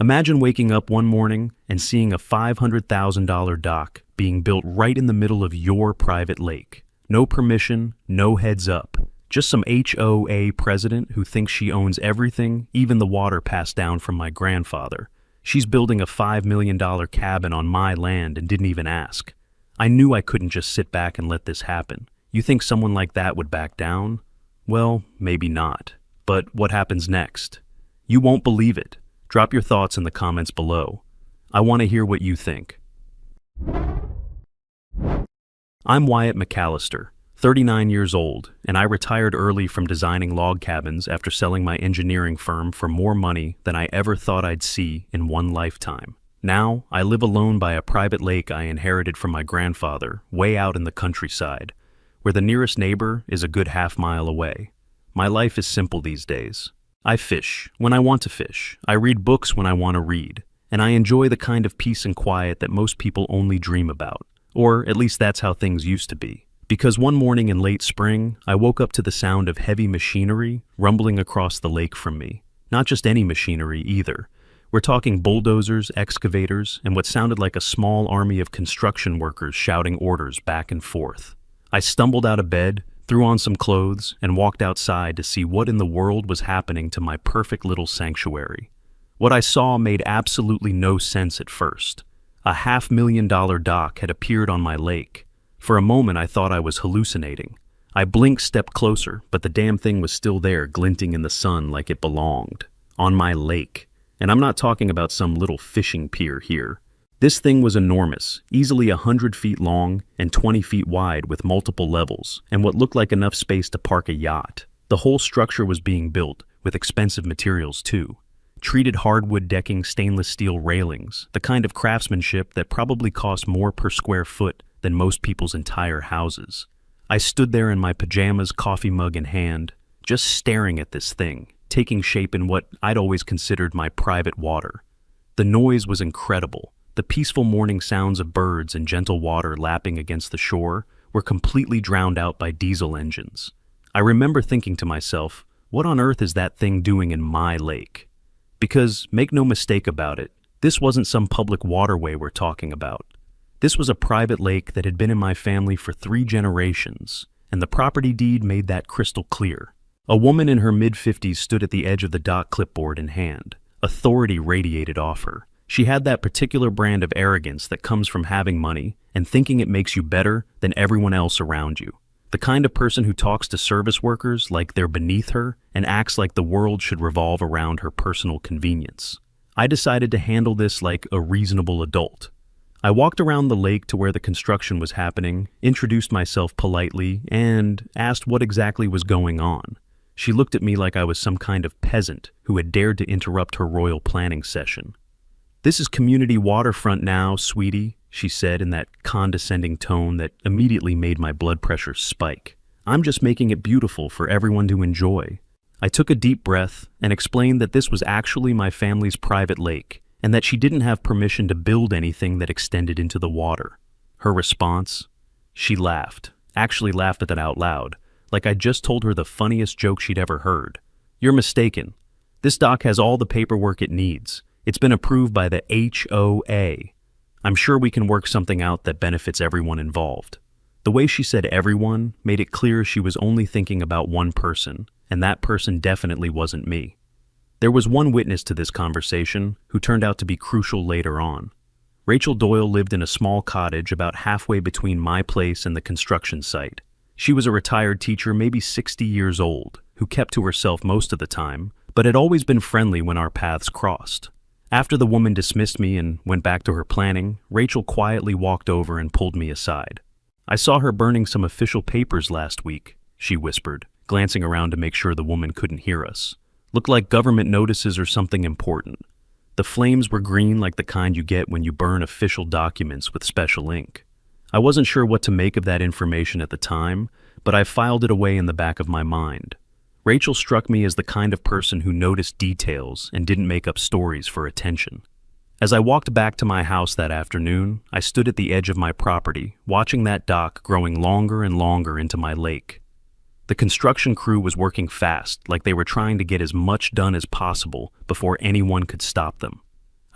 Imagine waking up one morning and seeing a $500,000 dock being built right in the middle of your private lake. No permission, no heads up. Just some HOA president who thinks she owns everything, even the water passed down from my grandfather. She's building a $5 million cabin on my land and didn't even ask. I knew I couldn't just sit back and let this happen. You think someone like that would back down? Well, maybe not. But what happens next? You won't believe it. Drop your thoughts in the comments below. I want to hear what you think. I'm Wyatt McAllister, 39 years old, and I retired early from designing log cabins after selling my engineering firm for more money than I ever thought I'd see in one lifetime. Now, I live alone by a private lake I inherited from my grandfather, way out in the countryside, where the nearest neighbor is a good half-mile away. My life is simple these days. I fish when I want to fish, I read books when I want to read, and I enjoy the kind of peace and quiet that most people only dream about. Or at least that's how things used to be. Because one morning in late spring, I woke up to the sound of heavy machinery rumbling across the lake from me. Not just any machinery either. We're talking bulldozers, excavators, and what sounded like a small army of construction workers shouting orders back and forth. I stumbled out of bed, threw on some clothes, and walked outside to see what in the world was happening to my perfect little sanctuary. What I saw made absolutely no sense at first. A $500,000 dock had appeared on my lake. For a moment I thought I was hallucinating. I blinked, stepped closer, but the damn thing was still there, glinting in the sun like it belonged. On my lake. And I'm not talking about some little fishing pier here. This thing was enormous, easily 100 feet long and 20 feet wide with multiple levels, and what looked like enough space to park a yacht. The whole structure was being built, with expensive materials too. Treated hardwood decking, stainless steel railings, the kind of craftsmanship that probably cost more per square foot than most people's entire houses. I stood there in my pajamas, coffee mug in hand, just staring at this thing, taking shape in what I'd always considered my private water. The noise was incredible. The peaceful morning sounds of birds and gentle water lapping against the shore were completely drowned out by diesel engines. I remember thinking to myself, what on earth is that thing doing in my lake? Because, make no mistake about it, this wasn't some public waterway we're talking about. This was a private lake that had been in my family for 3 generations, and the property deed made that crystal clear. A woman in her mid-50s stood at the edge of the dock, clipboard in hand. Authority radiated off her. She had that particular brand of arrogance that comes from having money and thinking it makes you better than everyone else around you. The kind of person who talks to service workers like they're beneath her and acts like the world should revolve around her personal convenience. I decided to handle this like a reasonable adult. I walked around the lake to where the construction was happening, introduced myself politely, and asked what exactly was going on. She looked at me like I was some kind of peasant who had dared to interrupt her royal planning session. "This is community waterfront now, sweetie," she said in that condescending tone that immediately made my blood pressure spike. "I'm just making it beautiful for everyone to enjoy." I took a deep breath and explained that this was actually my family's private lake and that she didn't have permission to build anything that extended into the water. Her response? She laughed, actually laughed at that out loud, like I just told her the funniest joke she'd ever heard. "You're mistaken. This dock has all the paperwork it needs. It's been approved by the HOA. I'm sure we can work something out that benefits everyone involved." The way she said everyone made it clear she was only thinking about one person, and that person definitely wasn't me. There was one witness to this conversation who turned out to be crucial later on. Rachel Doyle lived in a small cottage about halfway between my place and the construction site. She was a retired teacher, maybe 60 years old, who kept to herself most of the time, but had always been friendly when our paths crossed. After the woman dismissed me and went back to her planning, Rachel quietly walked over and pulled me aside. "I saw her burning some official papers last week," she whispered, glancing around to make sure the woman couldn't hear us. "Looked like government notices or something important. The flames were green, like the kind you get when you burn official documents with special ink." I wasn't sure what to make of that information at the time, but I filed it away in the back of my mind. Rachel struck me as the kind of person who noticed details and didn't make up stories for attention. As I walked back to my house that afternoon, I stood at the edge of my property, watching that dock growing longer and longer into my lake. The construction crew was working fast, like they were trying to get as much done as possible before anyone could stop them.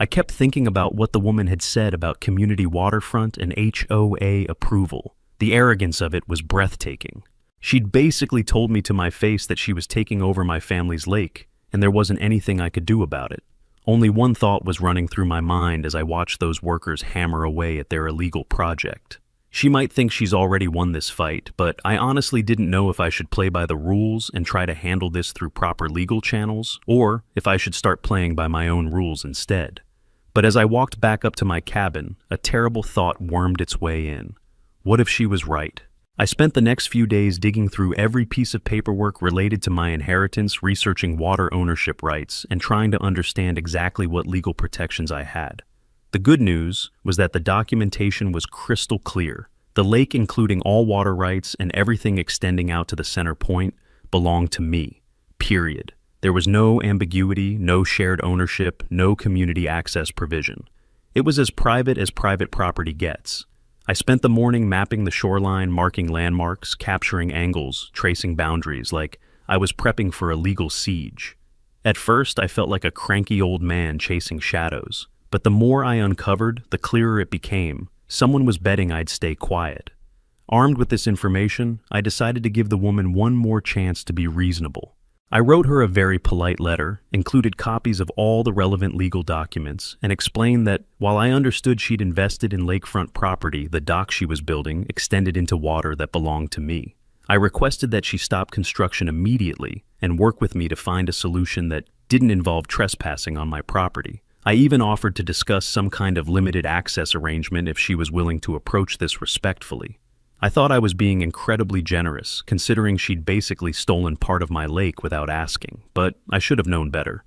I kept thinking about what the woman had said about community waterfront and HOA approval. The arrogance of it was breathtaking. She'd basically told me to my face that she was taking over my family's lake, and there wasn't anything I could do about it. Only one thought was running through my mind as I watched those workers hammer away at their illegal project. She might think she's already won this fight, but I honestly didn't know if I should play by the rules and try to handle this through proper legal channels, or if I should start playing by my own rules instead. But as I walked back up to my cabin, a terrible thought wormed its way in. What if she was right? I spent the next few days digging through every piece of paperwork related to my inheritance, researching water ownership rights, and trying to understand exactly what legal protections I had. The good news was that the documentation was crystal clear. The lake, including all water rights and everything extending out to the center point, belonged to me. Period. There was no ambiguity, no shared ownership, no community access provision. It was as private property gets. I spent the morning mapping the shoreline, marking landmarks, capturing angles, tracing boundaries, like I was prepping for a legal siege. At first, I felt like a cranky old man chasing shadows, but the more I uncovered, the clearer it became. Someone was betting I'd stay quiet. Armed with this information, I decided to give the woman one more chance to be reasonable. I wrote her a very polite letter, included copies of all the relevant legal documents, and explained that while I understood she'd invested in lakefront property, the dock she was building extended into water that belonged to me. I requested that she stop construction immediately and work with me to find a solution that didn't involve trespassing on my property. I even offered to discuss some kind of limited access arrangement if she was willing to approach this respectfully. I thought I was being incredibly generous, considering she'd basically stolen part of my lake without asking, but I should have known better.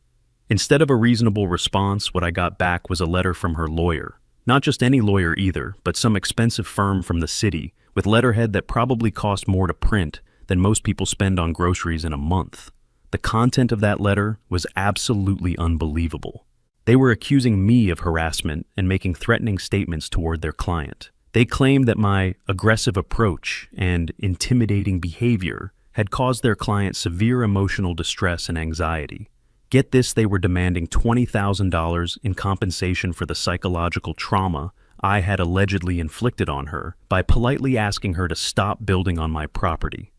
Instead of a reasonable response, what I got back was a letter from her lawyer. Not just any lawyer either, but some expensive firm from the city, with letterhead that probably cost more to print than most people spend on groceries in a month. The content of that letter was absolutely unbelievable. They were accusing me of harassment and making threatening statements toward their client. They claimed that my aggressive approach and intimidating behavior had caused their client severe emotional distress and anxiety. Get this, they were demanding $20,000 in compensation for the psychological trauma I had allegedly inflicted on her by politely asking her to stop building on my property.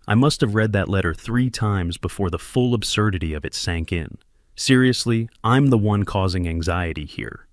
I must have read that letter 3 times before the full absurdity of it sank in. Seriously, I'm the one causing anxiety here.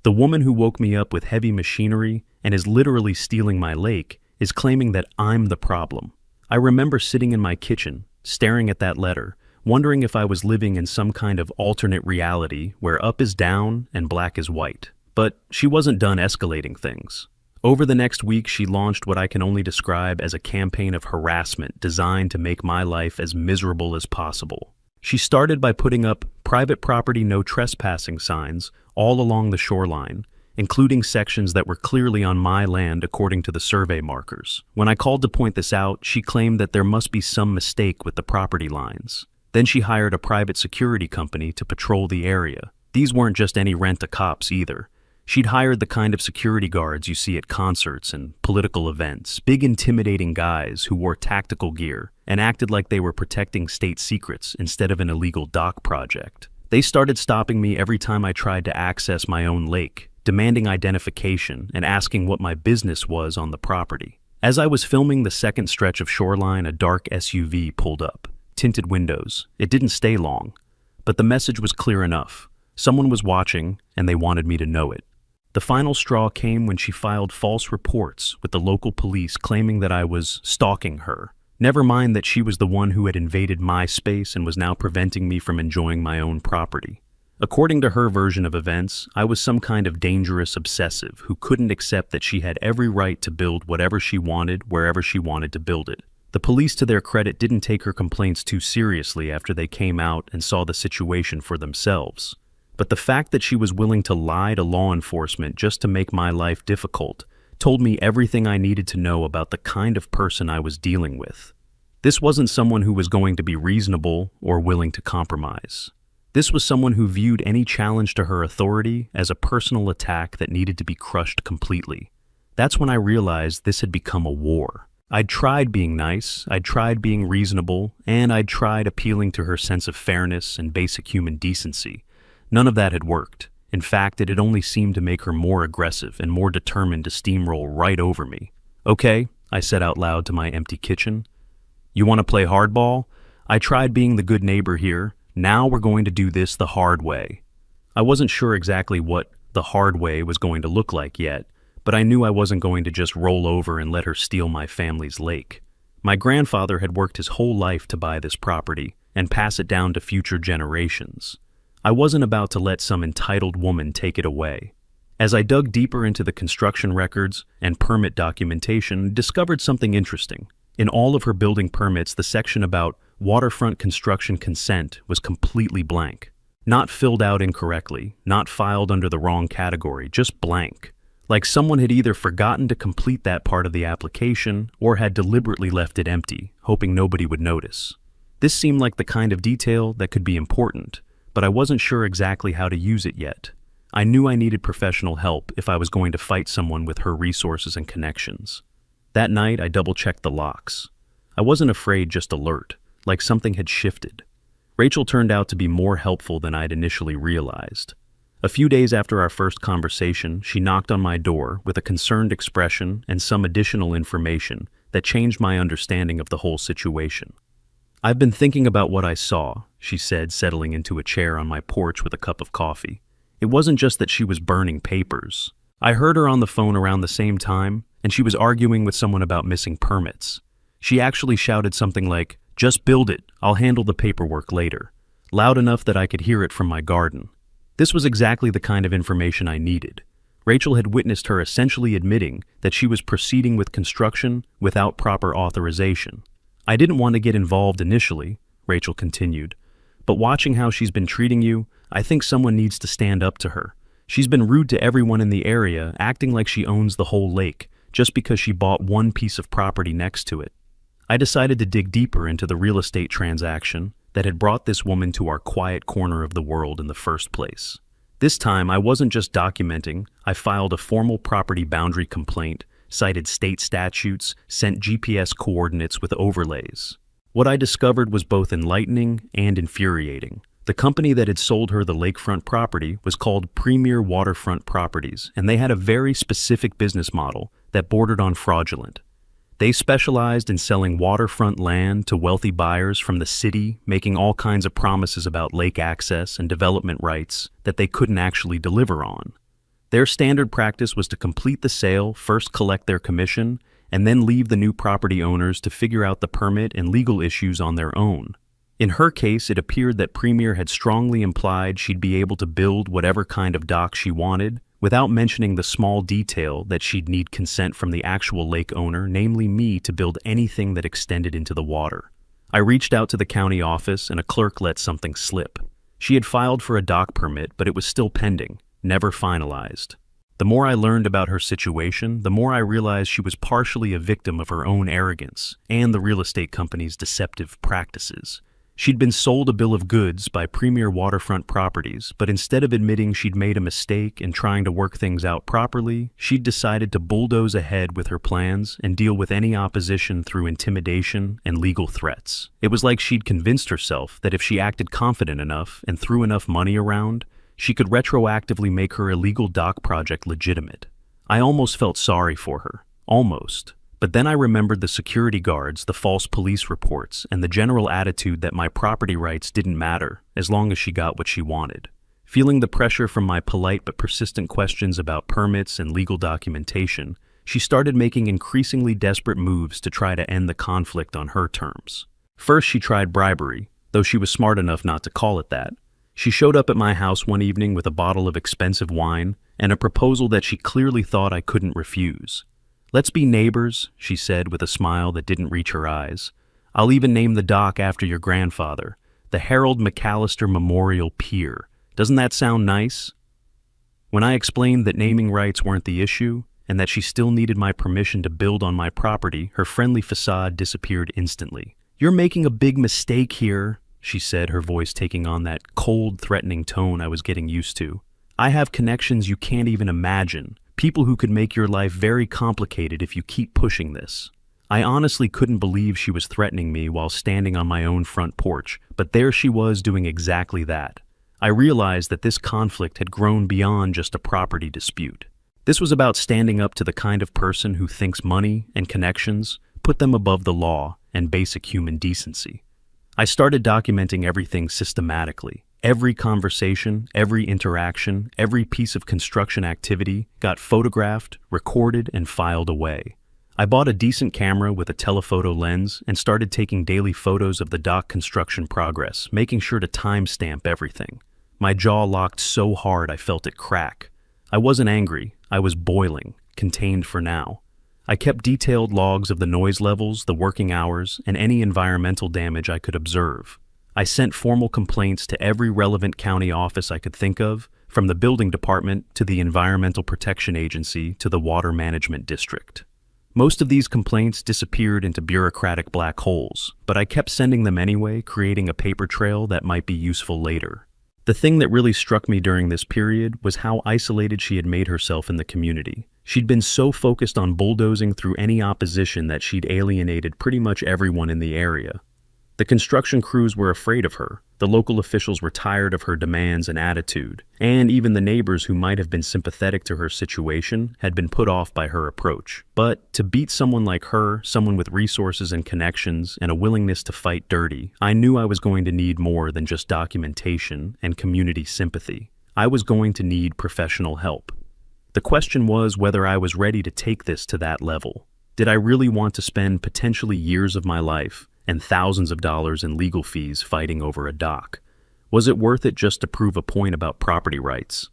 The woman who woke me up with heavy machinery and is literally stealing my lake is claiming that I'm the problem. I remember sitting in my kitchen, staring at that letter, wondering if I was living in some kind of alternate reality where up is down and black is white. But she wasn't done escalating things. Over the next week, she launched what I can only describe as a campaign of harassment designed to make my life as miserable as possible. She started by putting up private property no trespassing signs all along the shoreline, including sections that were clearly on my land according to the survey markers. When I called to point this out, she claimed that there must be some mistake with the property lines. Then she hired a private security company to patrol the area. These weren't just any rent-a-cops either. She'd hired the kind of security guards you see at concerts and political events, big intimidating guys who wore tactical gear and acted like they were protecting state secrets instead of an illegal dock project. They started stopping me every time I tried to access my own lake, demanding identification and asking what my business was on the property. As I was filming the second stretch of shoreline, a dark SUV pulled up. Tinted windows. It didn't stay long, but the message was clear enough. Someone was watching, and they wanted me to know it. The final straw came when she filed false reports with the local police claiming that I was stalking her. Never mind that she was the one who had invaded my space and was now preventing me from enjoying my own property. According to her version of events, I was some kind of dangerous obsessive who couldn't accept that she had every right to build whatever she wanted wherever she wanted to build it. The police, to their credit, didn't take her complaints too seriously after they came out and saw the situation for themselves. But the fact that she was willing to lie to law enforcement just to make my life difficult told me everything I needed to know about the kind of person I was dealing with. This wasn't someone who was going to be reasonable or willing to compromise. This was someone who viewed any challenge to her authority as a personal attack that needed to be crushed completely. That's when I realized this had become a war. I'd tried being nice, I'd tried being reasonable, and I'd tried appealing to her sense of fairness and basic human decency. None of that had worked, In fact, it had only seemed to make her more aggressive and more determined to steamroll right over me. "Okay," I said out loud to my empty kitchen. "You want to play hardball? I tried being the good neighbor here. Now we're going to do this the hard way." I wasn't sure exactly what the hard way was going to look like yet, but I knew I wasn't going to just roll over and let her steal my family's lake. My grandfather had worked his whole life to buy this property and pass it down to future generations. I wasn't about to let some entitled woman take it away. As I dug deeper into the construction records and permit documentation, I discovered something interesting. In all of her building permits, the section about waterfront construction consent was completely blank. Not filled out incorrectly, not filed under the wrong category, just blank. Like someone had either forgotten to complete that part of the application or had deliberately left it empty, hoping nobody would notice. This seemed like the kind of detail that could be important, but I wasn't sure exactly how to use it yet. I knew I needed professional help if I was going to fight someone with her resources and connections. That night, I double-checked the locks. I wasn't afraid, just alert, like something had shifted. Rachel turned out to be more helpful than I'd initially realized. A few days after our first conversation, she knocked on my door with a concerned expression and some additional information that changed my understanding of the whole situation. "I've been thinking about what I saw," she said, settling into a chair on my porch with a cup of coffee. It wasn't just that she was burning papers. I heard her on the phone around the same time, and she was arguing with someone about missing permits. She actually shouted something like, "Just build it, I'll handle the paperwork later," loud enough that I could hear it from my garden. This was exactly the kind of information I needed. Rachel had witnessed her essentially admitting that she was proceeding with construction without proper authorization. "I didn't want to get involved initially," Rachel continued, "but watching how she's been treating you, I think someone needs to stand up to her. She's been rude to everyone in the area, acting like she owns the whole lake, just because she bought one piece of property next to it." I decided to dig deeper into the real estate transaction that had brought this woman to our quiet corner of the world in the first place. This time, I wasn't just documenting. I filed a formal property boundary complaint, cited state statutes, sent GPS coordinates with overlays. What I discovered was both enlightening and infuriating. The company that had sold her the lakefront property was called Premier Waterfront Properties, and they had a very specific business model that bordered on fraudulent. They specialized in selling waterfront land to wealthy buyers from the city, making all kinds of promises about lake access and development rights that they couldn't actually deliver on. Their standard practice was to complete the sale, first collect their commission, and then leave the new property owners to figure out the permit and legal issues on their own. In her case, it appeared that Premier had strongly implied she'd be able to build whatever kind of dock she wanted, without mentioning the small detail that she'd need consent from the actual lake owner, namely me, to build anything that extended into the water. I reached out to the county office and a clerk let something slip. She had filed for a dock permit, but it was still pending, never finalized. The more I learned about her situation, the more I realized she was partially a victim of her own arrogance and the real estate company's deceptive practices. She'd been sold a bill of goods by Premier Waterfront Properties, but instead of admitting she'd made a mistake and trying to work things out properly, she'd decided to bulldoze ahead with her plans and deal with any opposition through intimidation and legal threats. It was like she'd convinced herself that if she acted confident enough and threw enough money around, she could retroactively make her illegal dock project legitimate. I almost felt sorry for her. Almost. But then I remembered the security guards, the false police reports, and the general attitude that my property rights didn't matter as long as she got what she wanted. Feeling the pressure from my polite but persistent questions about permits and legal documentation, she started making increasingly desperate moves to try to end the conflict on her terms. First, she tried bribery, though she was smart enough not to call it that. She showed up at my house one evening with a bottle of expensive wine and a proposal that she clearly thought I couldn't refuse. "Let's be neighbors," she said with a smile that didn't reach her eyes. "I'll even name the dock after your grandfather, the Harold McAllister Memorial Pier. Doesn't that sound nice?" When I explained that naming rights weren't the issue and that she still needed my permission to build on my property, her friendly facade disappeared instantly. "You're making a big mistake here," she said, her voice taking on that cold, threatening tone I was getting used to. "I have connections you can't even imagine. People who could make your life very complicated if you keep pushing this." I honestly couldn't believe she was threatening me while standing on my own front porch, but there she was doing exactly that. I realized that this conflict had grown beyond just a property dispute. This was about standing up to the kind of person who thinks money and connections put them above the law and basic human decency. I started documenting everything systematically. Every conversation, every interaction, every piece of construction activity got photographed, recorded, and filed away. I bought a decent camera with a telephoto lens and started taking daily photos of the dock construction progress, making sure to timestamp everything. My jaw locked so hard I felt it crack. I wasn't angry, I was boiling, contained for now. I kept detailed logs of the noise levels, the working hours, and any environmental damage I could observe. I sent formal complaints to every relevant county office I could think of, from the building department to the Environmental Protection Agency to the Water Management District. Most of these complaints disappeared into bureaucratic black holes, but I kept sending them anyway, creating a paper trail that might be useful later. The thing that really struck me during this period was how isolated she had made herself in the community. She'd been so focused on bulldozing through any opposition that she'd alienated pretty much everyone in the area. The construction crews were afraid of her, the local officials were tired of her demands and attitude, and even the neighbors who might have been sympathetic to her situation had been put off by her approach. But to beat someone like her, someone with resources and connections and a willingness to fight dirty, I knew I was going to need more than just documentation and community sympathy. I was going to need professional help. The question was whether I was ready to take this to that level. Did I really want to spend potentially years of my life and thousands of dollars in legal fees fighting over a dock? Was it worth it just to prove a point about property rights?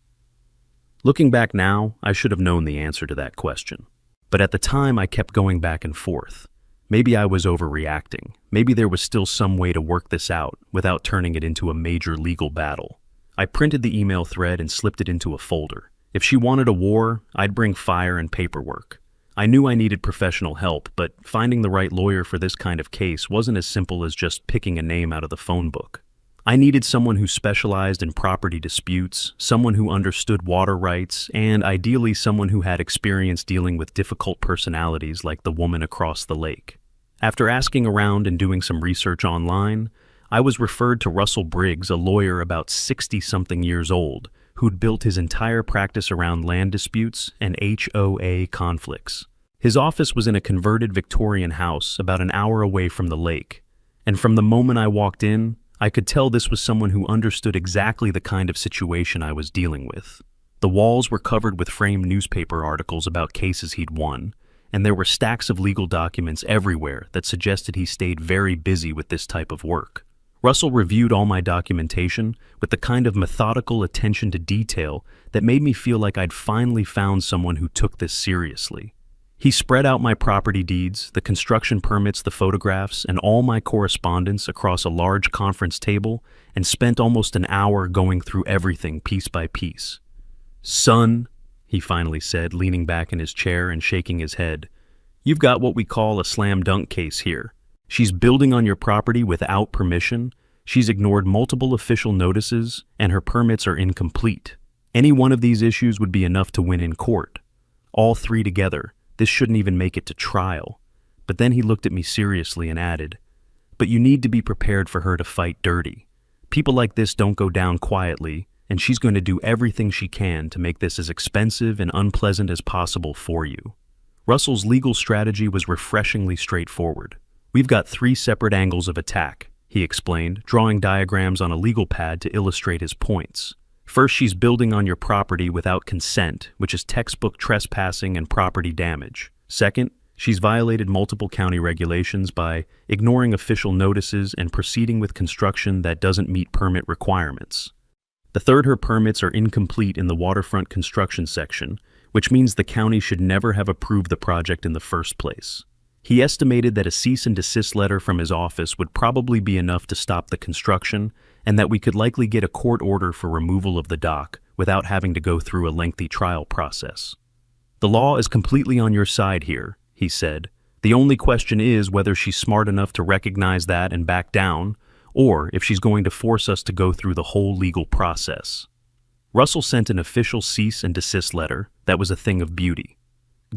Looking back now, I should have known the answer to that question. But at the time, I kept going back and forth. Maybe I was overreacting. Maybe there was still some way to work this out without turning it into a major legal battle. I printed the email thread and slipped it into a folder. If she wanted a war, I'd bring fire and paperwork. I knew I needed professional help, but finding the right lawyer for this kind of case wasn't as simple as just picking a name out of the phone book. I needed someone who specialized in property disputes, someone who understood water rights, and ideally someone who had experience dealing with difficult personalities like the woman across the lake. After asking around and doing some research online, I was referred to Russell Briggs, a lawyer about 60-something years old, who'd built his entire practice around land disputes and HOA conflicts. His office was in a converted Victorian house about an hour away from the lake, and from the moment I walked in, I could tell this was someone who understood exactly the kind of situation I was dealing with. The walls were covered with framed newspaper articles about cases he'd won, and there were stacks of legal documents everywhere that suggested he stayed very busy with this type of work. Russell reviewed all my documentation with the kind of methodical attention to detail that made me feel like I'd finally found someone who took this seriously. He spread out my property deeds, the construction permits, the photographs, and all my correspondence across a large conference table and spent almost an hour going through everything piece by piece. "Son," he finally said, leaning back in his chair and shaking his head, "you've got what we call a slam dunk case here. She's building on your property without permission, she's ignored multiple official notices, and her permits are incomplete. Any one of these issues would be enough to win in court. All three together, this shouldn't even make it to trial." But then he looked at me seriously and added, "But you need to be prepared for her to fight dirty. People like this don't go down quietly, and she's going to do everything she can to make this as expensive and unpleasant as possible for you." Russell's legal strategy was refreshingly straightforward. "We've got 3 separate angles of attack," he explained, drawing diagrams on a legal pad to illustrate his points. "First, she's building on your property without consent, which is textbook trespassing and property damage. Second, she's violated multiple county regulations by ignoring official notices and proceeding with construction that doesn't meet permit requirements. The third, her permits are incomplete in the waterfront construction section, which means the county should never have approved the project in the first place." He estimated that a cease and desist letter from his office would probably be enough to stop the construction, and that we could likely get a court order for removal of the dock without having to go through a lengthy trial process. "The law is completely on your side here," he said. "The only question is whether she's smart enough to recognize that and back down, or if she's going to force us to go through the whole legal process." Russell sent an official cease and desist letter that was a thing of beauty.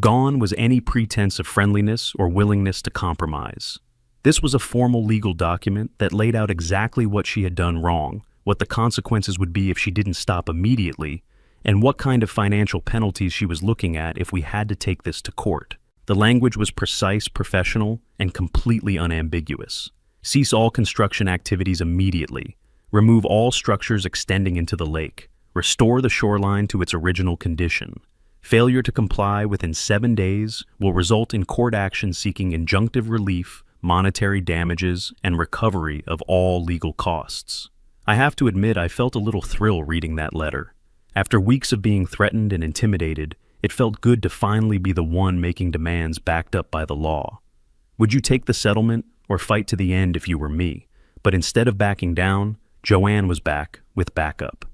Gone was any pretense of friendliness or willingness to compromise. This was a formal legal document that laid out exactly what she had done wrong, what the consequences would be if she didn't stop immediately, and what kind of financial penalties she was looking at if we had to take this to court. The language was precise, professional, and completely unambiguous. Cease all construction activities immediately. Remove all structures extending into the lake. Restore the shoreline to its original condition. Failure to comply within 7 days will result in court action seeking injunctive relief, monetary damages, and recovery of all legal costs. I have to admit I felt a little thrill reading that letter. After weeks of being threatened and intimidated, it felt good to finally be the one making demands backed up by the law. Would you take the settlement or fight to the end if you were me? But instead of backing down, Joanne was back with backup.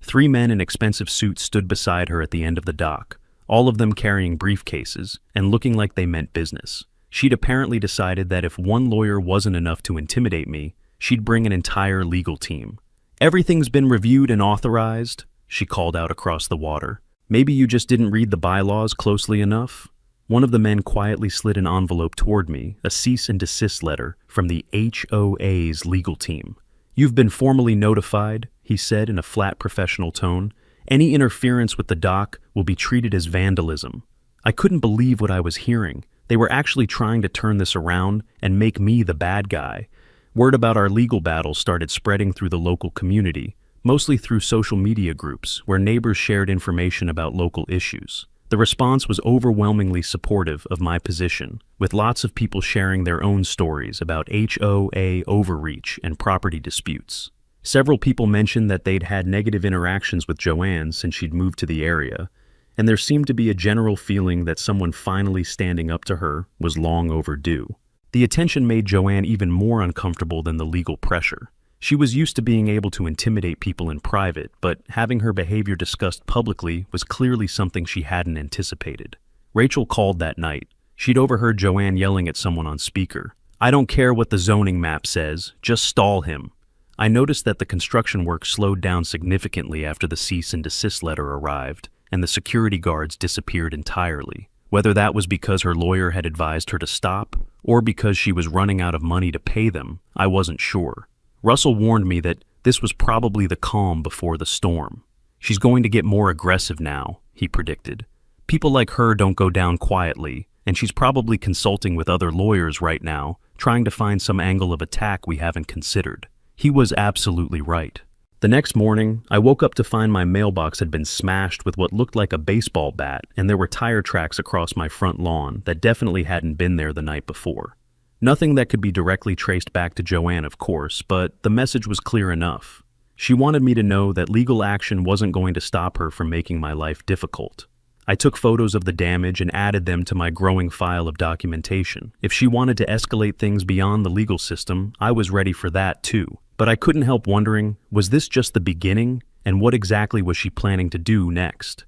3 men in expensive suits stood beside her at the end of the dock, all of them carrying briefcases and looking like they meant business. She'd apparently decided that if one lawyer wasn't enough to intimidate me, she'd bring an entire legal team. "Everything's been reviewed and authorized," she called out across the water. "Maybe you just didn't read the bylaws closely enough?" One of the men quietly slid an envelope toward me, a cease and desist letter from the HOA's legal team. "You've been formally notified," he said in a flat professional tone. "Any interference with the dock will be treated as vandalism." I couldn't believe what I was hearing. They were actually trying to turn this around and make me the bad guy. Word about our legal battle started spreading through the local community, mostly through social media groups where neighbors shared information about local issues. The response was overwhelmingly supportive of my position, with lots of people sharing their own stories about HOA overreach and property disputes. Several people mentioned that they'd had negative interactions with Joanne since she'd moved to the area, and there seemed to be a general feeling that someone finally standing up to her was long overdue. The attention made Joanne even more uncomfortable than the legal pressure. She was used to being able to intimidate people in private, but having her behavior discussed publicly was clearly something she hadn't anticipated. Rachel called that night. She'd overheard Joanne yelling at someone on speaker. "I don't care what the zoning map says, just stall him." I noticed that the construction work slowed down significantly after the cease and desist letter arrived, and the security guards disappeared entirely. Whether that was because her lawyer had advised her to stop, or because she was running out of money to pay them, I wasn't sure. Russell warned me that this was probably the calm before the storm. "She's going to get more aggressive now," he predicted. "People like her don't go down quietly, and she's probably consulting with other lawyers right now, trying to find some angle of attack we haven't considered." He was absolutely right. The next morning, I woke up to find my mailbox had been smashed with what looked like a baseball bat, and there were tire tracks across my front lawn that definitely hadn't been there the night before. Nothing that could be directly traced back to Joanne, of course, but the message was clear enough. She wanted me to know that legal action wasn't going to stop her from making my life difficult. I took photos of the damage and added them to my growing file of documentation. If she wanted to escalate things beyond the legal system, I was ready for that too. But I couldn't help wondering, was this just the beginning, and what exactly was she planning to do next?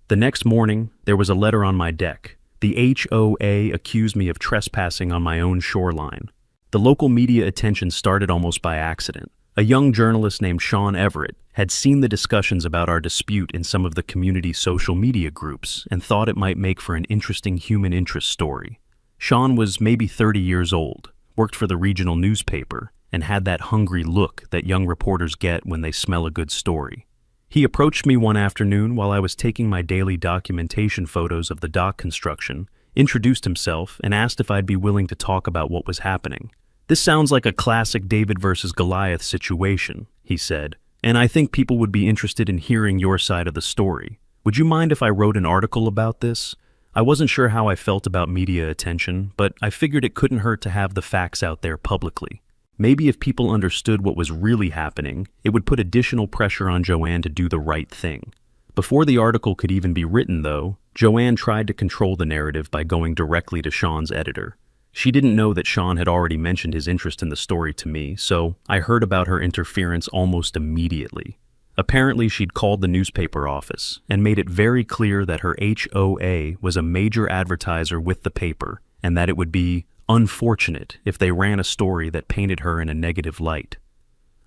The next morning, there was a letter on my deck. The HOA accused me of trespassing on my own shoreline. The local media attention started almost by accident. A young journalist named Sean Everett had seen the discussions about our dispute in some of the community social media groups and thought it might make for an interesting human interest story. Sean was maybe 30 years old, worked for the regional newspaper, and had that hungry look that young reporters get when they smell a good story. He approached me one afternoon while I was taking my daily documentation photos of the dock construction, introduced himself, and asked if I'd be willing to talk about what was happening. "This sounds like a classic David versus Goliath situation," he said, "and I think people would be interested in hearing your side of the story. Would you mind if I wrote an article about this?" I wasn't sure how I felt about media attention, but I figured it couldn't hurt to have the facts out there publicly. Maybe if people understood what was really happening, it would put additional pressure on Joanne to do the right thing. Before the article could even be written, though, Joanne tried to control the narrative by going directly to Sean's editor. She didn't know that Sean had already mentioned his interest in the story to me, so I heard about her interference almost immediately. Apparently, she'd called the newspaper office and made it very clear that her HOA was a major advertiser with the paper and that it would be unfortunate if they ran a story that painted her in a negative light.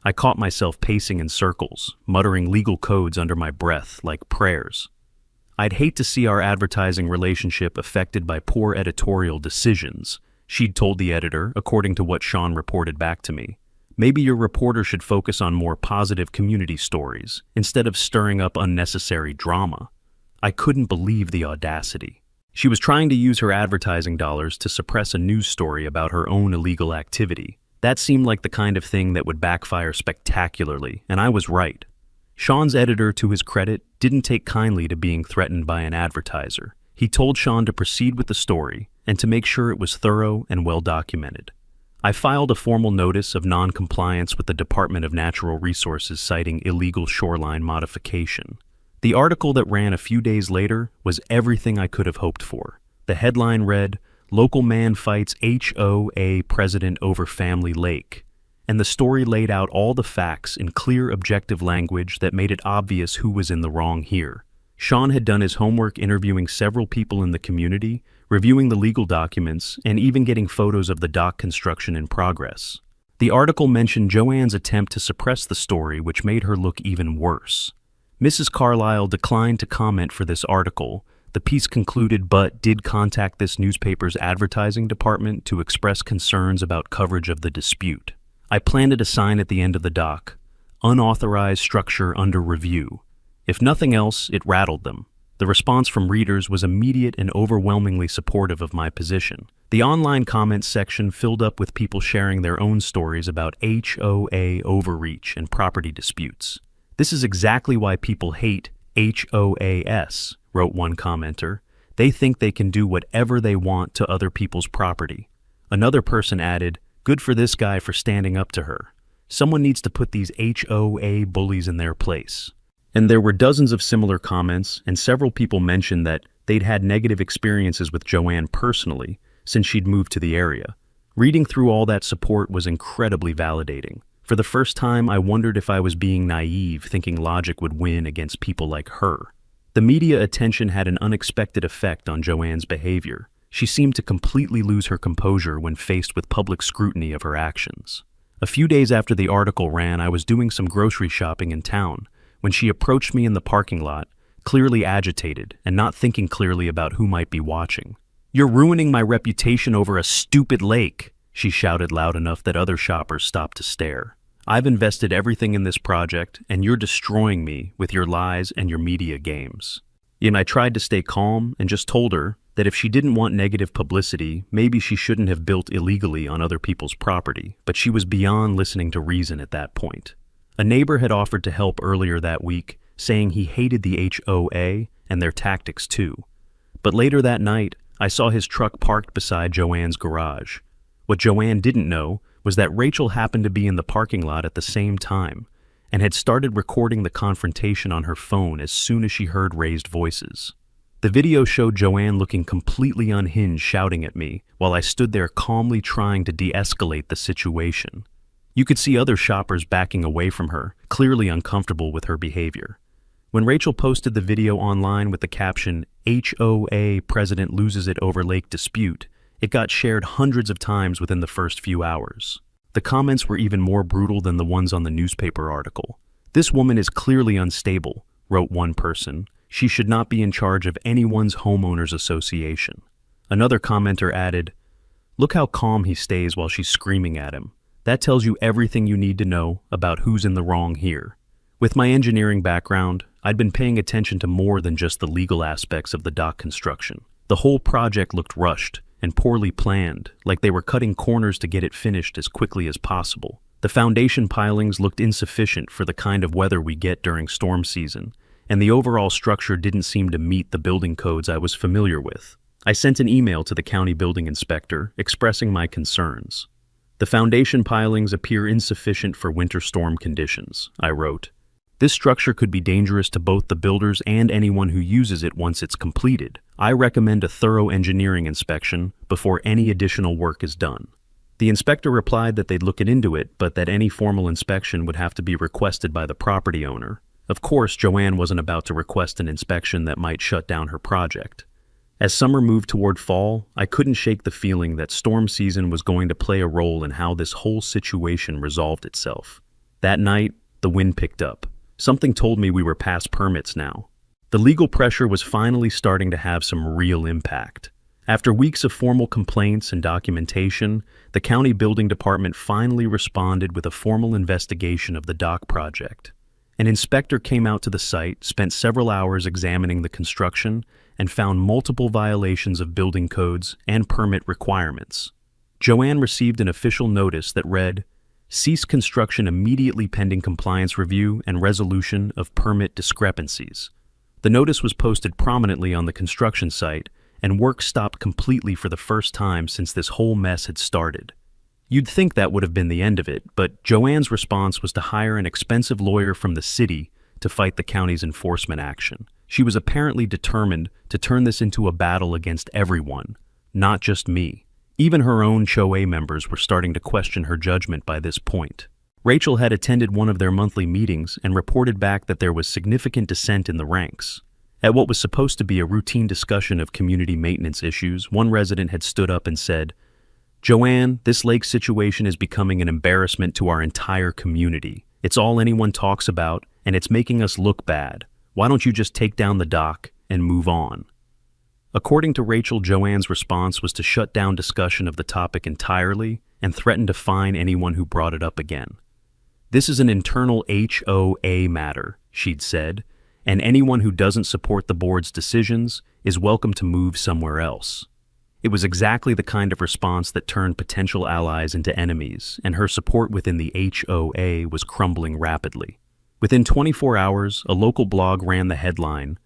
I caught myself pacing in circles, muttering legal codes under my breath like prayers. I'd hate to see our advertising relationship affected by poor editorial decisions, she'd told the editor, according to what Sean reported back to me. Maybe your reporter should focus on more positive community stories instead of stirring up unnecessary drama. I couldn't believe the audacity. She was trying to use her advertising dollars to suppress a news story about her own illegal activity. That seemed like the kind of thing that would backfire spectacularly, and I was right. Sean's editor, to his credit, didn't take kindly to being threatened by an advertiser. He told Sean to proceed with the story and to make sure it was thorough and well documented. I filed a formal notice of non-compliance with the Department of Natural Resources citing illegal shoreline modification. The article that ran a few days later was everything I could have hoped for. The headline read, "Local Man Fights HOA President Over Family Lake," and the story laid out all the facts in clear, objective language that made it obvious who was in the wrong here. Sean had done his homework interviewing several people in the community, reviewing the legal documents, and even getting photos of the dock construction in progress. The article mentioned Joanne's attempt to suppress the story, which made her look even worse. Mrs. Carlisle declined to comment for this article. The piece concluded, but did contact this newspaper's advertising department to express concerns about coverage of the dispute. I planted a sign at the end of the dock, "Unauthorized structure under review." If nothing else, it rattled them. The response from readers was immediate and overwhelmingly supportive of my position. The online comments section filled up with people sharing their own stories about HOA overreach and property disputes. "This is exactly why people hate HOAs," wrote one commenter. "They think they can do whatever they want to other people's property." Another person added, "Good for this guy for standing up to her. Someone needs to put these HOA bullies in their place." And there were dozens of similar comments, and several people mentioned that they'd had negative experiences with Joanne personally since she'd moved to the area. Reading through all that support was incredibly validating. For the first time, I wondered if I was being naive, thinking logic would win against people like her. The media attention had an unexpected effect on Joanne's behavior. She seemed to completely lose her composure when faced with public scrutiny of her actions. A few days after the article ran, I was doing some grocery shopping in town when she approached me in the parking lot, clearly agitated and not thinking clearly about who might be watching. "You're ruining my reputation over a stupid lake," she shouted loud enough that other shoppers stopped to stare. "I've invested everything in this project, and you're destroying me with your lies and your media games." And I tried to stay calm and just told her that if she didn't want negative publicity, maybe she shouldn't have built illegally on other people's property, but she was beyond listening to reason at that point. A neighbor had offered to help earlier that week, saying he hated the HOA and their tactics too. But later that night, I saw his truck parked beside Joanne's garage. What Joanne didn't know was that Rachel happened to be in the parking lot at the same time and had started recording the confrontation on her phone as soon as she heard raised voices. The video showed Joanne looking completely unhinged, shouting at me, while I stood there calmly trying to de-escalate the situation. You could see other shoppers backing away from her, clearly uncomfortable with her behavior. When Rachel posted the video online with the caption, "HOA President Loses It Over Lake Dispute," it got shared hundreds of times within the first few hours. The comments were even more brutal than the ones on the newspaper article. "This woman is clearly unstable," wrote one person. "She should not be in charge of anyone's homeowners association." Another commenter added, "Look how calm he stays while she's screaming at him. That tells you everything you need to know about who's in the wrong here." With my engineering background, I'd been paying attention to more than just the legal aspects of the dock construction. The whole project looked rushed and poorly planned, like they were cutting corners to get it finished as quickly as possible. The foundation pilings looked insufficient for the kind of weather we get during storm season, and the overall structure didn't seem to meet the building codes I was familiar with. I sent an email to the county building inspector expressing my concerns. "The foundation pilings appear insufficient for winter storm conditions," I wrote. "This structure could be dangerous to both the builders and anyone who uses it once it's completed. I recommend a thorough engineering inspection before any additional work is done." The inspector replied that they'd look into it, but that any formal inspection would have to be requested by the property owner. Of course, Joanne wasn't about to request an inspection that might shut down her project. As summer moved toward fall, I couldn't shake the feeling that storm season was going to play a role in how this whole situation resolved itself. That night, the wind picked up. Something told me we were past permits now. The legal pressure was finally starting to have some real impact. After weeks of formal complaints and documentation, the county building department finally responded with a formal investigation of the dock project. An inspector came out to the site, spent several hours examining the construction, and found multiple violations of building codes and permit requirements. Joanne received an official notice that read, "Cease construction immediately pending compliance review and resolution of permit discrepancies." The notice was posted prominently on the construction site, and work stopped completely for the first time since this whole mess had started. You'd think that would have been the end of it, but Joanne's response was to hire an expensive lawyer from the city to fight the county's enforcement action. She was apparently determined to turn this into a battle against everyone, not just me. Even her own HOA members were starting to question her judgment by this point. Rachel had attended one of their monthly meetings and reported back that there was significant dissent in the ranks. At what was supposed to be a routine discussion of community maintenance issues, one resident had stood up and said, "Joanne, this lake situation is becoming an embarrassment to our entire community. It's all anyone talks about, and it's making us look bad. Why don't you just take down the dock and move on?" According to Rachel, Joanne's response was to shut down discussion of the topic entirely and threaten to fine anyone who brought it up again. "This is an internal HOA matter," she'd said, "and anyone who doesn't support the board's decisions is welcome to move somewhere else." It was exactly the kind of response that turned potential allies into enemies, and her support within the HOA was crumbling rapidly. Within 24 hours, a local blog ran the headline,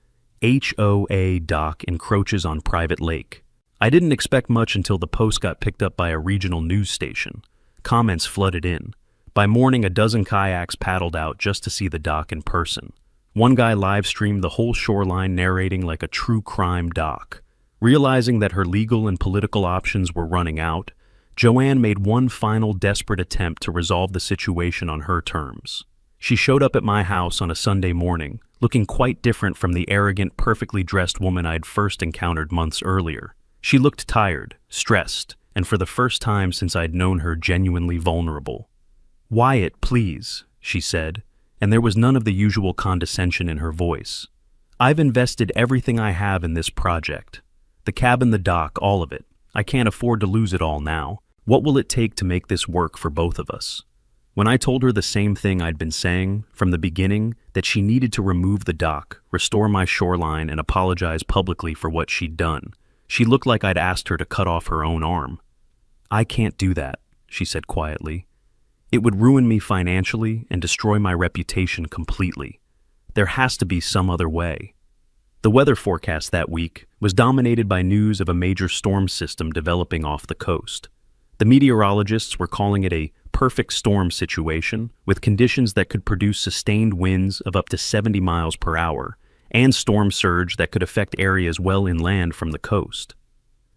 "HOA dock encroaches on private lake." I didn't expect much until the post got picked up by a regional news station. Comments flooded in. By morning, a dozen kayaks paddled out just to see the dock in person. One guy live-streamed the whole shoreline, narrating like a true crime doc. Realizing that her legal and political options were running out, Joanne made one final desperate attempt to resolve the situation on her terms. She showed up at my house on a Sunday morning, looking quite different from the arrogant, perfectly dressed woman I'd first encountered months earlier. She looked tired, stressed, and for the first time since I'd known her, genuinely vulnerable. "Wyatt, please," she said, and there was none of the usual condescension in her voice. "I've invested everything I have in this project. The cabin, the dock, all of it. I can't afford to lose it all now. What will it take to make this work for both of us?" When I told her the same thing I'd been saying from the beginning, that she needed to remove the dock, restore my shoreline, and apologize publicly for what she'd done, she looked like I'd asked her to cut off her own arm. "I can't do that," she said quietly. "It would ruin me financially and destroy my reputation completely. There has to be some other way." The weather forecast that week was dominated by news of a major storm system developing off the coast. The meteorologists were calling it a perfect storm situation, with conditions that could produce sustained winds of up to 70 miles per hour, and storm surge that could affect areas well inland from the coast.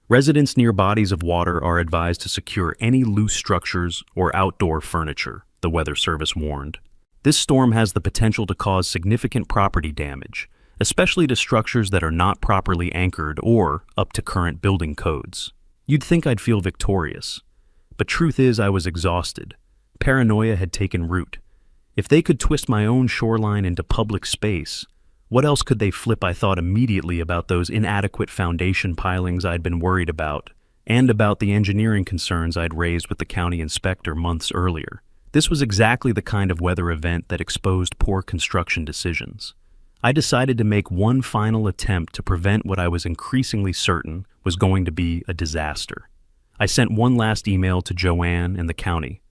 Residents near bodies of water are advised to secure any loose structures or outdoor furniture, the Weather Service warned. This storm has the potential to cause significant property damage, especially to structures that are not properly anchored or up to current building codes. You'd think I'd feel victorious. But truth is, I was exhausted. Paranoia had taken root. If they could twist my own shoreline into public space, what else could they flip? I thought immediately about those inadequate foundation pilings I'd been worried about, and about the engineering concerns I'd raised with the county inspector months earlier. This was exactly the kind of weather event that exposed poor construction decisions. I decided to make one final attempt to prevent what I was increasingly certain was going to be a disaster. I sent one last email to Joanne and the county.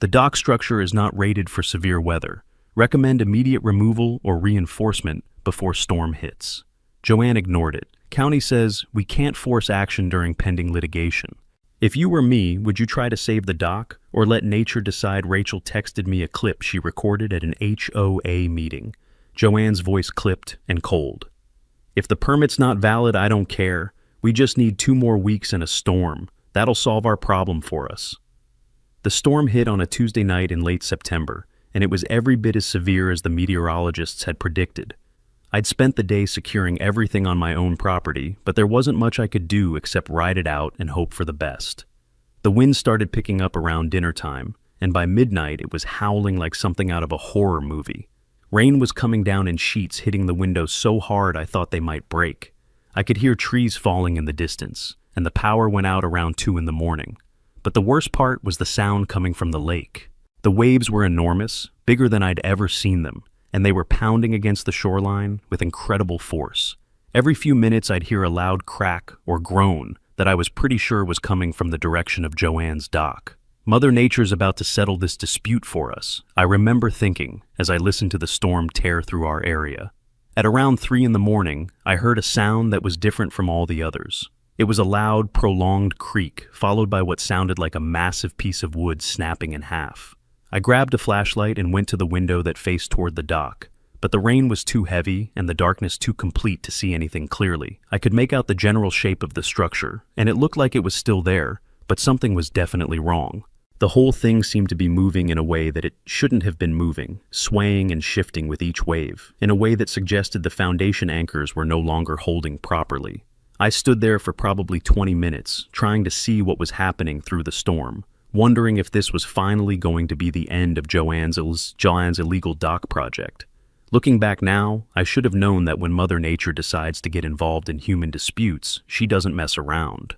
"The dock structure is not rated for severe weather. Recommend immediate removal or reinforcement before storm hits." Joanne ignored it. "County says we can't force action during pending litigation. If you were me, would you try to save the dock or let nature decide?" Rachel texted me a clip she recorded at an HOA meeting. Joanne's voice clipped and cold. "If the permit's not valid, I don't care. We just need 2 more weeks and a storm. That'll solve our problem for us." The storm hit on a Tuesday night in late September, and it was every bit as severe as the meteorologists had predicted. I'd spent the day securing everything on my own property, but there wasn't much I could do except ride it out and hope for the best. The wind started picking up around dinner time, and by midnight it was howling like something out of a horror movie. Rain was coming down in sheets, hitting the windows so hard I thought they might break. I could hear trees falling in the distance, and the power went out around 2 in the morning. But the worst part was the sound coming from the lake. The waves were enormous, bigger than I'd ever seen them, and they were pounding against the shoreline with incredible force. Every few minutes I'd hear a loud crack or groan that I was pretty sure was coming from the direction of Joanne's dock. Mother Nature's about to settle this dispute for us, I remember thinking as I listened to the storm tear through our area. At around 3 in the morning, I heard a sound that was different from all the others. It was a loud, prolonged creak, followed by what sounded like a massive piece of wood snapping in half. I grabbed a flashlight and went to the window that faced toward the dock, but the rain was too heavy and the darkness too complete to see anything clearly. I could make out the general shape of the structure, and it looked like it was still there, but something was definitely wrong. The whole thing seemed to be moving in a way that it shouldn't have been moving, swaying and shifting with each wave, in a way that suggested the foundation anchors were no longer holding properly. I stood there for probably 20 minutes, trying to see what was happening through the storm, wondering if this was finally going to be the end of Joanne's illegal dock project. Looking back now, I should have known that when Mother Nature decides to get involved in human disputes, she doesn't mess around.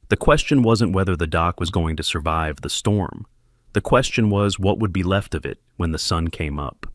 The question wasn't whether the dock was going to survive the storm. The question was what would be left of it when the sun came up.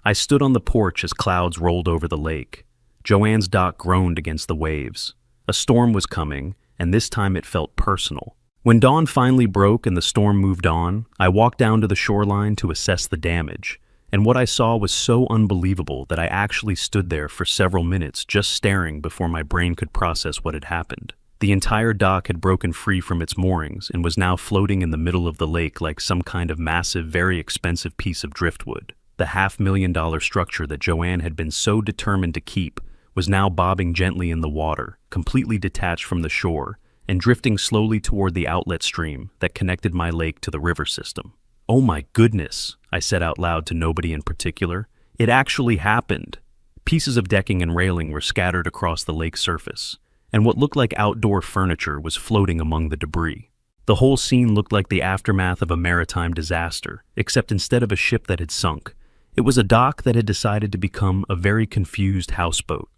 I stood on the porch as clouds rolled over the lake. Joanne's dock groaned against the waves. A storm was coming, and this time it felt personal. When dawn finally broke and the storm moved on, I walked down to the shoreline to assess the damage, and what I saw was so unbelievable that I actually stood there for several minutes just staring before my brain could process what had happened. The entire dock had broken free from its moorings and was now floating in the middle of the lake like some kind of massive, very expensive piece of driftwood. The $500,000 structure that Joanne had been so determined to keep was now bobbing gently in the water, completely detached from the shore, and drifting slowly toward the outlet stream that connected my lake to the river system. "Oh my goodness," I said out loud to nobody in particular. "It actually happened." Pieces of decking and railing were scattered across the lake surface, and what looked like outdoor furniture was floating among the debris. The whole scene looked like the aftermath of a maritime disaster, except instead of a ship that had sunk, it was a dock that had decided to become a very confused houseboat.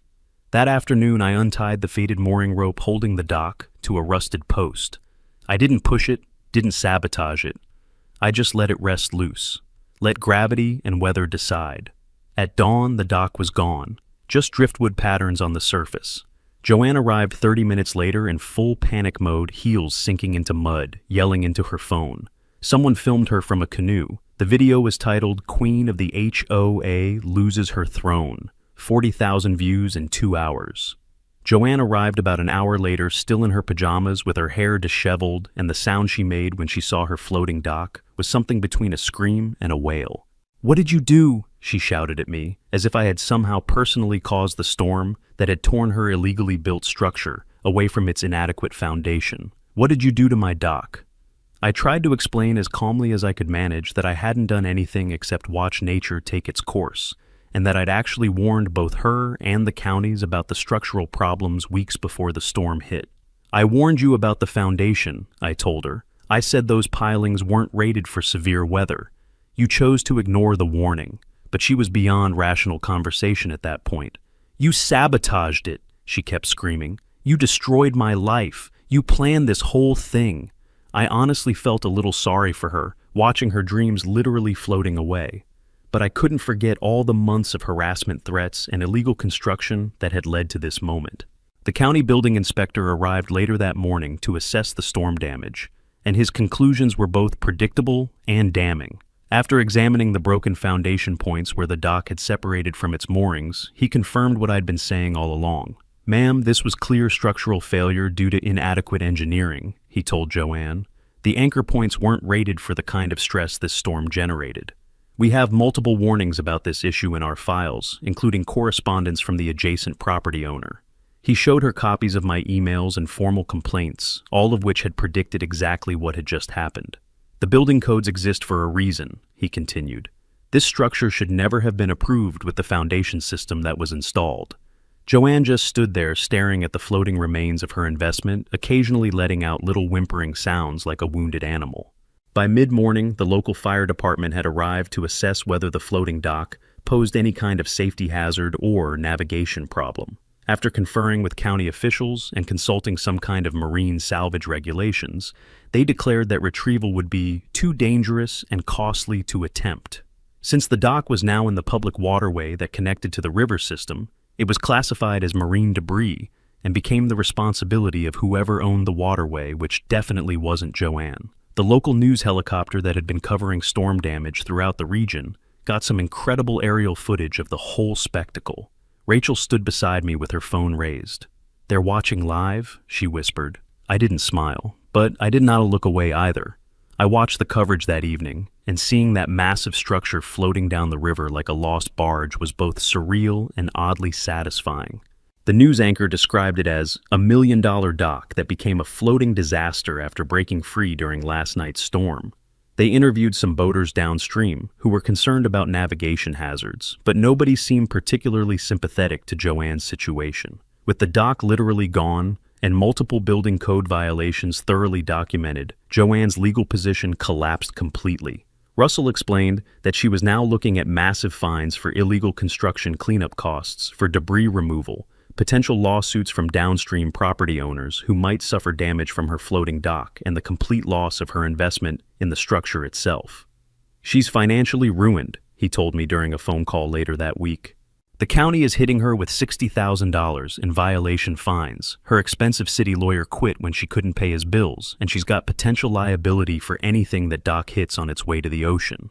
That afternoon, I untied the faded mooring rope holding the dock to a rusted post. I didn't push it, didn't sabotage it. I just let it rest loose. Let gravity and weather decide. At dawn, the dock was gone, just driftwood patterns on the surface. Joanne arrived 30 minutes later in full panic mode, heels sinking into mud, yelling into her phone. Someone filmed her from a canoe. The video was titled "Queen of the HOA Loses Her Throne." 40,000 views in 2 hours. Joanne arrived about an hour later, still in her pajamas, with her hair disheveled, and the sound she made when she saw her floating dock was something between a scream and a wail. "What did you do?" she shouted at me, as if I had somehow personally caused the storm that had torn her illegally built structure away from its inadequate foundation. "What did you do to my dock?" I tried to explain as calmly as I could manage that I hadn't done anything except watch nature take its course, and that I'd actually warned both her and the counties about the structural problems weeks before the storm hit. "I warned you about the foundation," I told her. "I said those pilings weren't rated for severe weather. You chose to ignore the warning." But she was beyond rational conversation at that point. "You sabotaged it," she kept screaming. "You destroyed my life. You planned this whole thing." I honestly felt a little sorry for her, watching her dreams literally floating away. But I couldn't forget all the months of harassment threats and illegal construction that had led to this moment. The county building inspector arrived later that morning to assess the storm damage, and his conclusions were both predictable and damning. After examining the broken foundation points where the dock had separated from its moorings, he confirmed what I'd been saying all along. "Ma'am, this was clear structural failure due to inadequate engineering," he told Joanne. "The anchor points weren't rated for the kind of stress this storm generated. We have multiple warnings about this issue in our files, including correspondence from the adjacent property owner." He showed her copies of my emails and formal complaints, all of which had predicted exactly what had just happened. "The building codes exist for a reason," he continued. "This structure should never have been approved with the foundation system that was installed." Joanne just stood there staring at the floating remains of her investment, occasionally letting out little whimpering sounds like a wounded animal. By mid-morning, the local fire department had arrived to assess whether the floating dock posed any kind of safety hazard or navigation problem. After conferring with county officials and consulting some kind of marine salvage regulations, they declared that retrieval would be too dangerous and costly to attempt. Since the dock was now in the public waterway that connected to the river system, it was classified as marine debris and became the responsibility of whoever owned the waterway, which definitely wasn't Joanne. The local news helicopter that had been covering storm damage throughout the region got some incredible aerial footage of the whole spectacle. Rachel stood beside me with her phone raised. "They're watching live," she whispered. I didn't smile, but I did not look away either. I watched the coverage that evening, and seeing that massive structure floating down the river like a lost barge was both surreal and oddly satisfying. The news anchor described it as a $1 million dock that became a floating disaster after breaking free during last night's storm. They interviewed some boaters downstream who were concerned about navigation hazards, but nobody seemed particularly sympathetic to Joanne's situation. With the dock literally gone and multiple building code violations thoroughly documented, Joanne's legal position collapsed completely. Russell explained that she was now looking at massive fines for illegal construction cleanup costs, for debris removal, potential lawsuits from downstream property owners who might suffer damage from her floating dock, and the complete loss of her investment in the structure itself. "She's financially ruined," he told me during a phone call later that week. "The county is hitting her with $60,000 in violation fines. Her expensive city lawyer quit when she couldn't pay his bills, and she's got potential liability for anything that dock hits on its way to the ocean."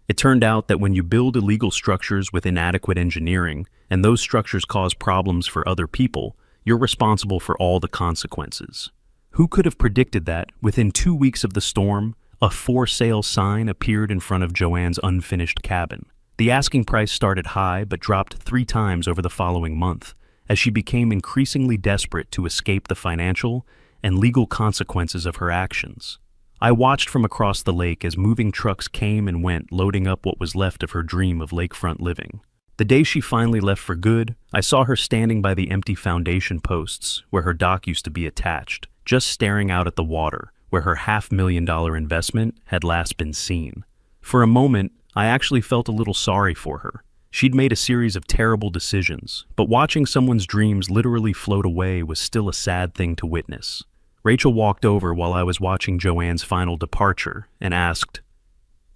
It turned out that when you build illegal structures with inadequate engineering, and those structures cause problems for other people, you're responsible for all the consequences. Who could have predicted that, within 2 weeks of the storm, a for sale sign appeared in front of Joanne's unfinished cabin? The asking price started high but dropped 3 times over the following month, as she became increasingly desperate to escape the financial and legal consequences of her actions. I watched from across the lake as moving trucks came and went, loading up what was left of her dream of lakefront living. The day she finally left for good, I saw her standing by the empty foundation posts where her dock used to be attached, just staring out at the water, where her $500,000 investment had last been seen. For a moment, I actually felt a little sorry for her. She'd made a series of terrible decisions, but watching someone's dreams literally float away was still a sad thing to witness. Rachel walked over while I was watching Joanne's final departure and asked,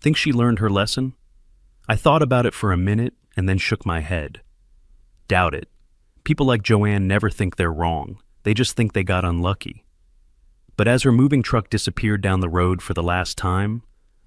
"Think she learned her lesson?" I thought about it for a minute and then shook my head. Doubt it. People like Joanne never think they're wrong. They just think they got unlucky. But as her moving truck disappeared down the road for the last time,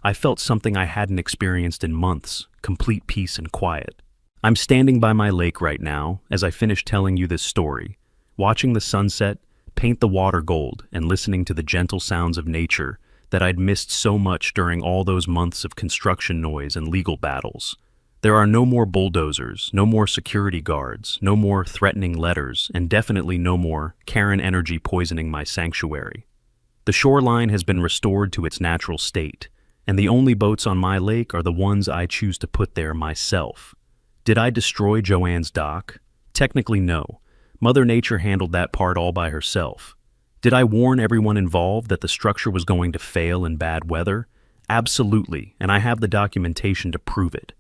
I felt something I hadn't experienced in months, complete peace and quiet. I'm standing by my lake right now as I finish telling you this story, watching the sunset paint the water gold and listening to the gentle sounds of nature that I'd missed so much during all those months of construction noise and legal battles. There are no more bulldozers, no more security guards, no more threatening letters, and definitely no more Karen energy poisoning my sanctuary. The shoreline has been restored to its natural state, and the only boats on my lake are the ones I choose to put there myself. Did I destroy Joanne's dock? Technically, no. Mother Nature handled that part all by herself. Did I warn everyone involved that the structure was going to fail in bad weather? Absolutely, and I have the documentation to prove it.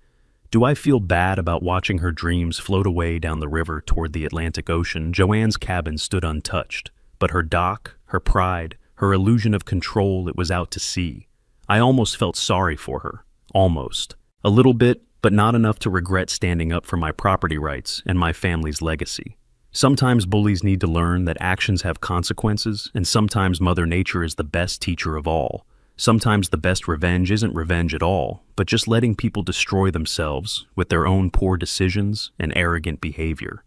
Do I feel bad about watching her dreams float away down the river toward the Atlantic Ocean? Joanne's cabin stood untouched, but her dock, her pride, her illusion of control, it was out to sea. I almost felt sorry for her. Almost. A little bit, but not enough to regret standing up for my property rights and my family's legacy. Sometimes bullies need to learn that actions have consequences, and sometimes Mother Nature is the best teacher of all. Sometimes the best revenge isn't revenge at all, but just letting people destroy themselves with their own poor decisions and arrogant behavior.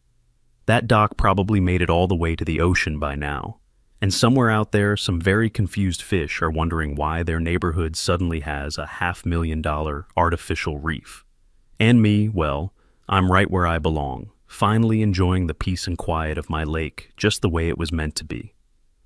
That dock probably made it all the way to the ocean by now. And somewhere out there, some very confused fish are wondering why their neighborhood suddenly has a $500,000 artificial reef. And me, well, I'm right where I belong, finally enjoying the peace and quiet of my lake just the way it was meant to be.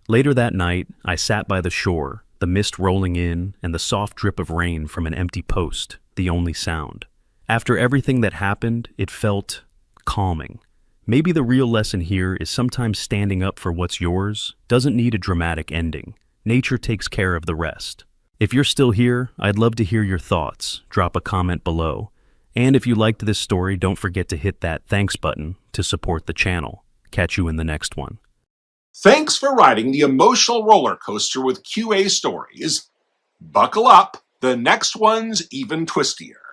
Later that night, I sat by the shore, the mist rolling in and the soft drip of rain from an empty post, the only sound. After everything that happened, it felt calming. Maybe the real lesson here is sometimes standing up for what's yours doesn't need a dramatic ending. Nature takes care of the rest. If you're still here, I'd love to hear your thoughts. Drop a comment below. And if you liked this story, don't forget to hit that thanks button to support the channel. Catch you in the next one. Thanks for riding the emotional roller coaster with QA Stories. Buckle up, the next one's even twistier.